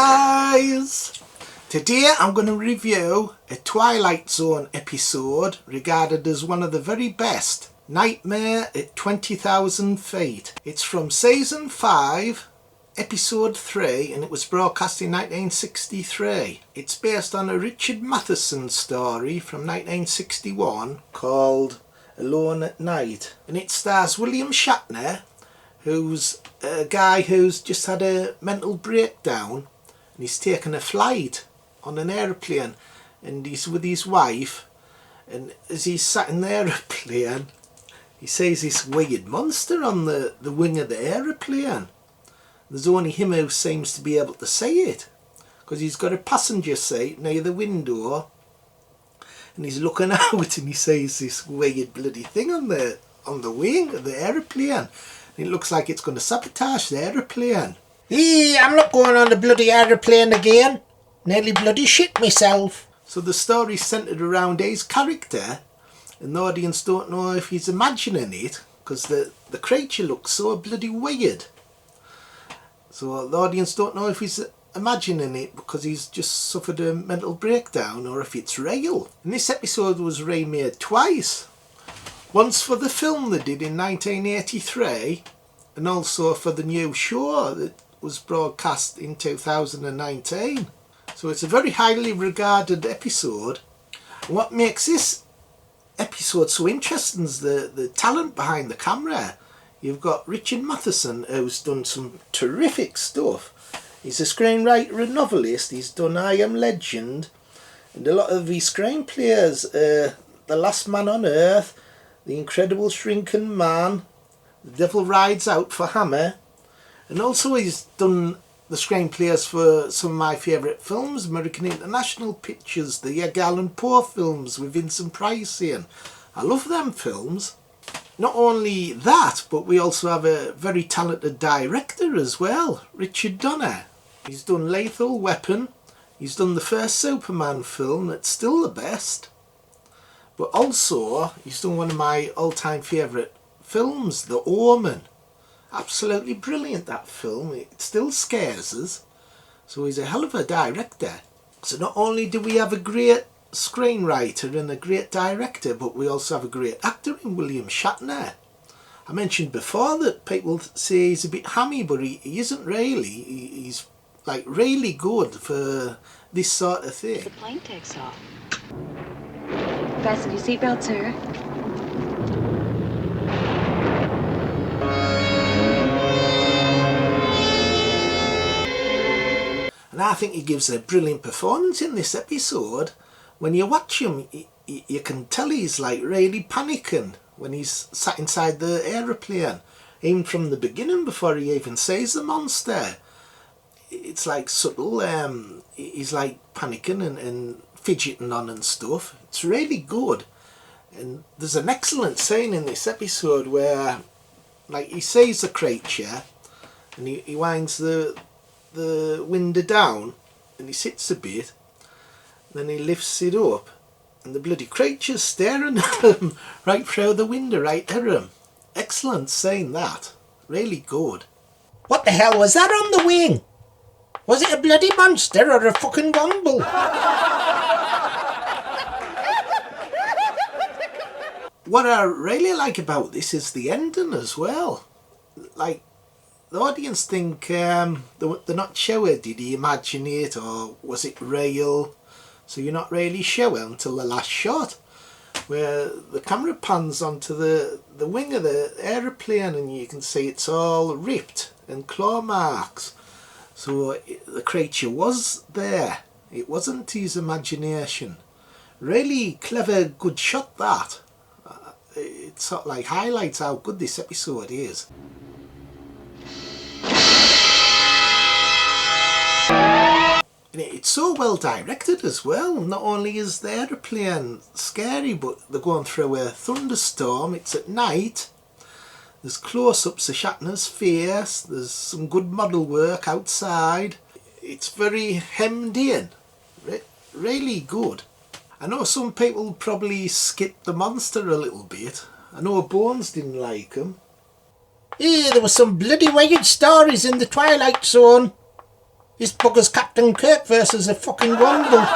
guys! Today I'm going to review a Twilight Zone episode regarded as one of the very best, Nightmare at 20,000 Feet. It's from season 5, episode 3, and it was broadcast in 1963. It's based on a Richard Matheson story from 1961 called Alone at Night, and it stars William Shatner, who's a guy who's just had a mental breakdown and he's taken a flight on an aeroplane, and he's with his wife, and as he's sat in the aeroplane he sees this weird monster on the wing of the aeroplane. There's only him who seems to be able to see it, because he's got a passenger seat near the window and he's looking out and he sees this weird bloody thing on the wing of the aeroplane. It looks like it's going to sabotage the aeroplane. Hey, I'm not going on the bloody aeroplane again. Nearly bloody shit myself. So the story's centred around his character, and the audience don't know if he's imagining it, because the creature looks so bloody weird. So the audience don't know if he's imagining it because he's just suffered a mental breakdown, or if it's real. And this episode was remade twice. Once for the film they did in 1983, and also for the new show that was broadcast in 2019. So it's a very highly regarded episode. And what makes this episode so interesting is the talent behind the camera. You've got Richard Matheson, who's done some terrific stuff. He's a screenwriter and novelist. He's done I Am Legend, and a lot of his screenplays, The Last Man on Earth, The Incredible Shrinking Man, The Devil Rides Out for Hammer, and also he's done the screenplays for some of my favourite films, American International Pictures, the Edgar Allan Poe films with Vincent Price in. I love them films. Not only that, but we also have a very talented director as well, Richard Donner. He's done Lethal Weapon, he's done the first Superman film that's still the best, but also he's done one of my all-time favourite films, The Omen. Absolutely brilliant, that film. It still scares us. So he's a hell of a director. So not only do we have a great screenwriter and a great director, but we also have a great actor in William Shatner. I mentioned before that people say he's a bit hammy, but he isn't really. He's like really good for this sort of thing. The plane takes off. Fasten your seatbelt, sir. And I think he gives a brilliant performance in this episode. When you watch him, you can tell he's like really panicking when he's sat inside the aeroplane, even from the beginning before he even sees the monster. It's like subtle. He's like panicking and fidgeting on and stuff. It's really good. And there's an excellent scene in this episode where, like, he sees the creature and he winds the window down and he sits a bit, then he lifts it up and the bloody creature's staring at him right through the window, right at him. Excellent scene, that. Really good. What the hell was that on the wing? Was it a bloody monster or a fucking womble? What I really like about this is the ending as well. Like, the audience think they're not sure, did he imagine it or was it real? So you're not really sure until the last shot, where the camera pans onto the wing of the aeroplane and you can see it's all ripped and claw marks. So the creature was there. It wasn't his imagination. Really clever, good shot, that. It sort of like highlights how good this episode is. And it's so well directed as well. Not only is the aeroplane scary, but they're going through a thunderstorm. It's at night. There's close-ups of Shatner's face. There's some good model work outside. It's very hemmed in. Really good. I know some people probably skipped the monster a little bit. I know Bones didn't like him. Hey, there were some bloody weird stories in the Twilight Zone. This bugger's Captain Kirk versus a fucking Womble.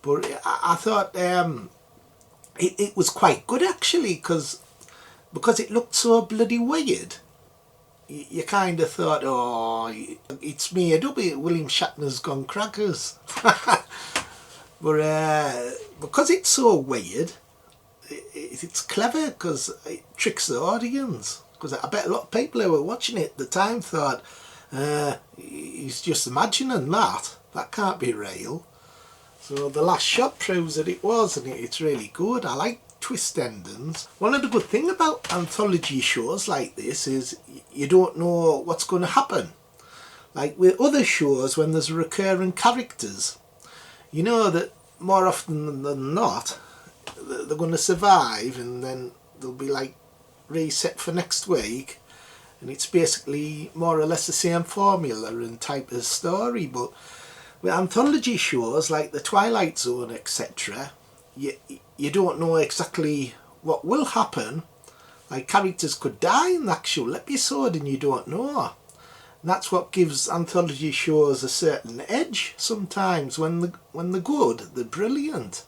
But I thought it was quite good actually, because it looked so bloody weird. You kind of thought, oh, it's made up. William Shatner's gone crackers. But because it's so weird, it's clever because it tricks the audience. Because I bet a lot of people who were watching it at the time thought, he's just imagining that. That can't be real. So the last shot proves that it was, and it's really good. I like twist endings. One of the good things about anthology shows like this is you don't know what's going to happen. Like with other shows, when there's recurring characters, you know that more often than not they're going to survive, and then they'll be like reset for next week, and it's basically more or less the same formula and type of story. But with anthology shows like the Twilight Zone, etc., you don't know exactly what will happen. Like characters could die in the actual episode and you don't know. And that's what gives anthology shows a certain edge sometimes. When they're good, they're brilliant.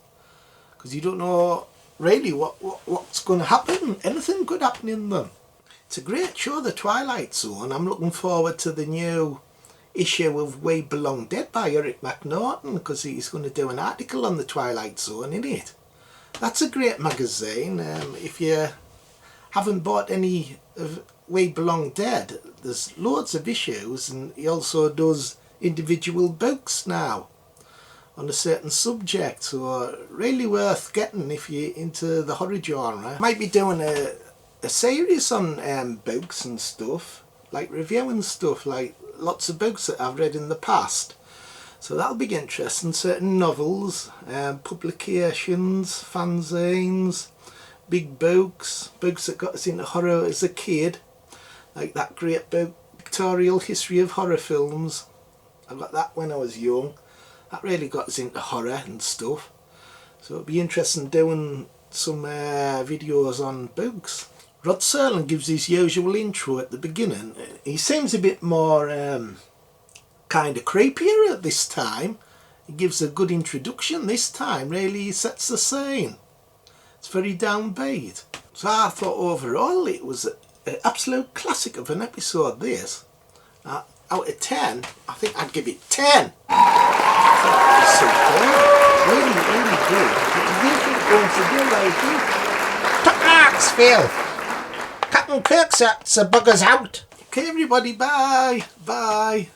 Because you don't know really what's going to happen. Anything could happen in them. It's a great show, the Twilight Zone. I'm looking forward to the new issue of We Belong Dead by Eric McNaughton, because he's going to do an article on the Twilight Zone in it. That's a great magazine. If you haven't bought any of We Belong Dead, there's loads of issues, and he also does individual books now on a certain subject, so really worth getting if you're into the horror genre. Might be doing a series on books and stuff, like reviewing stuff, like lots of books that I've read in the past. So that'll be interesting. Certain novels, publications, fanzines, big books that got us into horror as a kid, like that great book, Pictorial History of Horror Films. I got that when I was young. That really got us into horror and stuff. So it'll be interesting doing some videos on books. Rod Serling gives his usual intro at the beginning. He seems a bit more kind of creepier at this time. He gives a good introduction this time. Really, he sets the scene. It's very downbeat. So I thought overall it was an absolute classic of an episode, this. Out of 10, I think I'd give it 10. I thought it was superb. Really, really good. What do you think going to do, lady? Top marks, Phil. Captain Kirk's a bugger's out. Okay, everybody, bye. Bye.